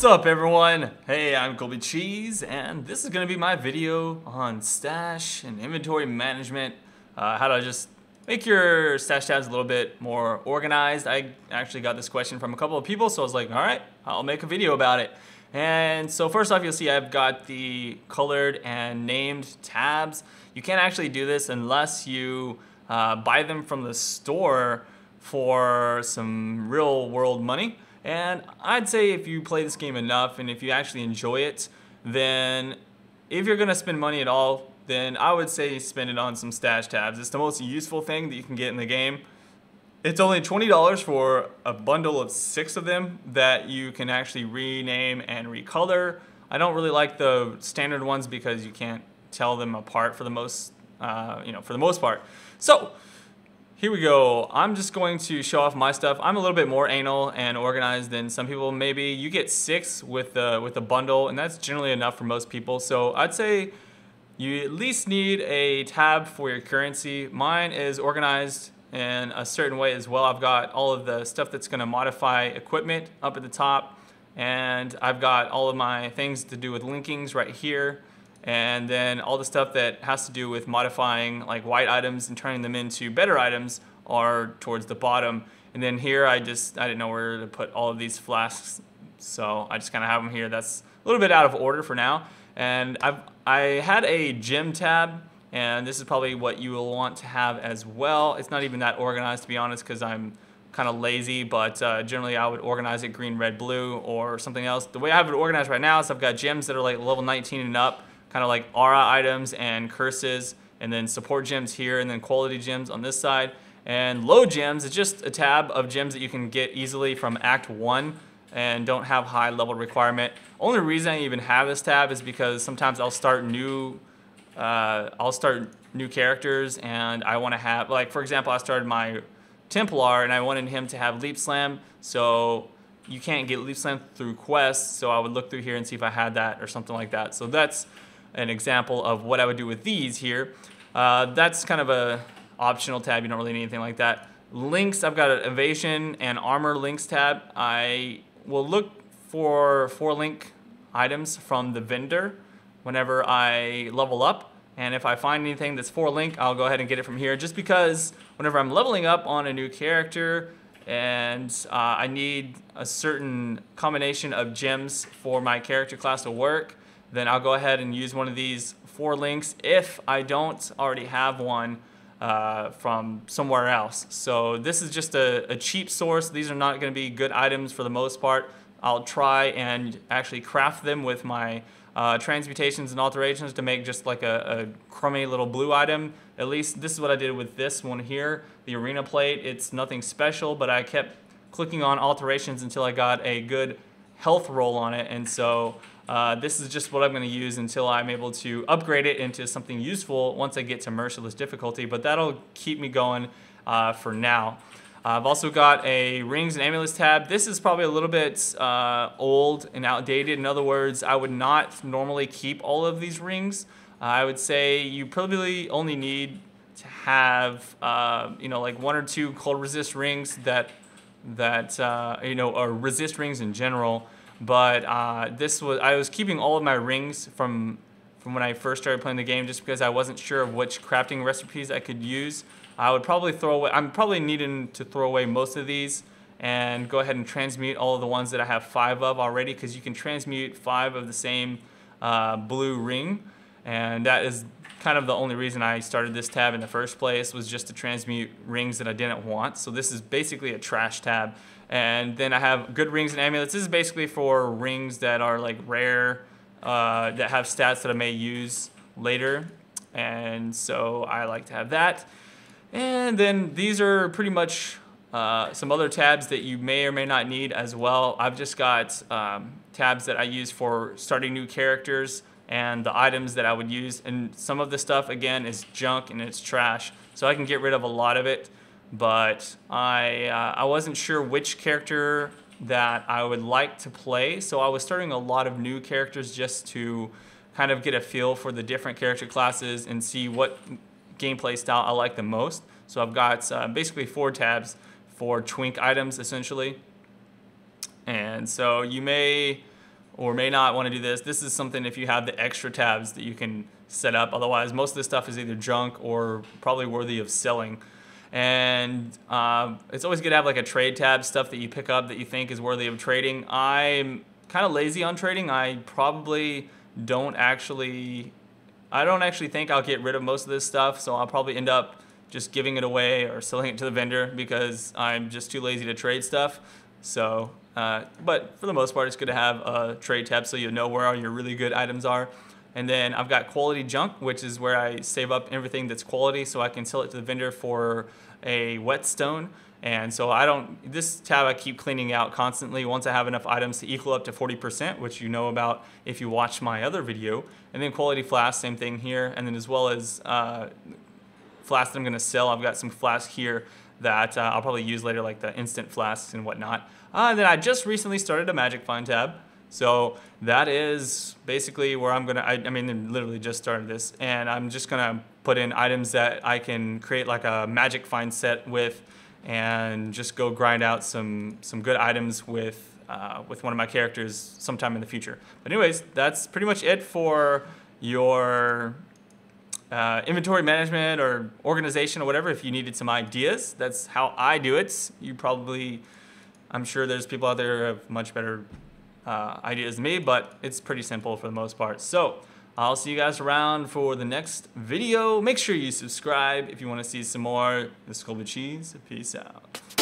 up, everyone? Hey, I'm Colby Cheese, and this is going to be my video on stash and inventory management, how to just make your stash tabs a little bit more organized. I actually got this question from a couple of people, so I was like, all right, I'll make a video about it. And so first off, you'll see I've got the colored and named tabs. You can't actually do this unless you buy them from the store for some real world money. And I'd say if you play this game enough and if you actually enjoy it, then if you're gonna spend money at all, then I would say spend it on some stash tabs. It's the most useful thing that you can get in the game. It's only $20 for a bundle of 6 of them that you can actually rename and recolor. I don't really like the standard ones because you can't tell them apart for the most, for the most part. So here we go. I'm just going to show off my stuff. I'm a little bit more anal and organized than some people. Maybe you get 6 with the bundle, and that's generally enough for most people. So I'd say you at least need a tab for your currency. Mine is organized in a certain way as well. I've got all of the stuff that's going to modify equipment up at the top, and I've got all of my things to do with linkings right here. And then all the stuff that has to do with modifying like white items and turning them into better items are towards the bottom. And then here I didn't know where to put all of these flasks, so I just kind of have them here. That's a little bit out of order for now. And I had a gem tab, and this is probably what you will want to have as well. It's not even that organized, to be honest, because I'm kind of lazy, but generally I would organize it green, red, blue, or something else. The way I have it organized right now is I've got gems that are like level 19 and up, kind of like aura items and curses, and then support gems here, and then quality gems on this side. And low gems is just a tab of gems that you can get easily from Act 1 and don't have high level requirement. Only reason I even have this tab is because sometimes I'll start new characters, and I want to have, like for example, I started my Templar and I wanted him to have leap slam, so you can't get leap slam through quests, so I would look through here and see if I had that or something like that. So that's an example of what I would do with these here. That's kind of a optional tab. You don't really need anything like that. Links, I've got an evasion and armor links tab. I will look for 4-link items from the vendor whenever I level up. And if I find anything that's 4-link, I'll go ahead and get it from here, just because whenever I'm leveling up on a new character and I need a certain combination of gems for my character class to work, then I'll go ahead and use one of these 4 links if I don't already have one from somewhere else. So this is just a cheap source. These are not going to be good items for the most part. I'll try and actually craft them with my transmutations and alterations to make just like a crummy little blue item. At least this is what I did with this one here, the arena plate. It's nothing special, but I kept clicking on alterations until I got a good health roll on it, and so this is just what I'm going to use until I'm able to upgrade it into something useful once I get to merciless difficulty, but that'll keep me going for now. I've also got a rings and amulets tab. This is probably a little bit old and outdated. In other words, I would not normally keep all of these rings. I would say you probably only need to have like 1 or 2 cold resist rings that or resist rings in general. But I was keeping all of my rings from when I first started playing the game, just because I wasn't sure of which crafting recipes I could use. I'm probably needing to throw away most of these and go ahead and transmute all of the ones that I have 5 of already, because you can transmute 5 of the same blue ring, and that is kind of the only reason I started this tab in the first place, was just to transmute rings that I didn't want. So this is basically a trash tab. And then I have good rings and amulets. This is basically for rings that are like rare, that have stats that I may use later. And so I like to have that. And then these are pretty much some other tabs that you may or may not need as well. I've just got tabs that I use for starting new characters and the items that I would use. And some of the stuff, again, is junk and it's trash, so I can get rid of a lot of it. But I wasn't sure which character that I would like to play, so I was starting a lot of new characters just to kind of get a feel for the different character classes and see what gameplay style I like the most. So I've got basically 4 tabs for twink items, essentially. And so you may or may not want to do this. This is something if you have the extra tabs that you can set up. Otherwise, most of this stuff is either junk or probably worthy of selling. And it's always good to have like a trade tab, stuff that you pick up that you think is worthy of trading. I'm kind of lazy on trading. I probably don't actually think I'll get rid of most of this stuff, so I'll probably end up just giving it away or selling it to the vendor because I'm just too lazy to trade stuff. So, but for the most part, it's good to have a trade tab so you know where all your really good items are. And then I've got quality junk, which is where I save up everything that's quality so I can sell it to the vendor for a whetstone. And so this tab I keep cleaning out constantly once I have enough items to equal up to 40%, which you know about if you watch my other video. And then quality flask, same thing here. And then as well as flasks that I'm gonna sell, I've got some flasks here that I'll probably use later, like the instant flasks and whatnot. And then I just recently started a magic find tab. So that is basically where I'm gonna, I literally just started this, and I'm just gonna put in items that I can create like a magic find set with, and just go grind out some good items with one of my characters sometime in the future. But anyways, that's pretty much it for your inventory management or organization or whatever. If you needed some ideas, that's how I do it. I'm sure there's people out there who have much better ideas than me, but it's pretty simple for the most part. So I'll see you guys around for the next video. Make sure you subscribe if you want to see some more. This is Colby Cheese. Peace out.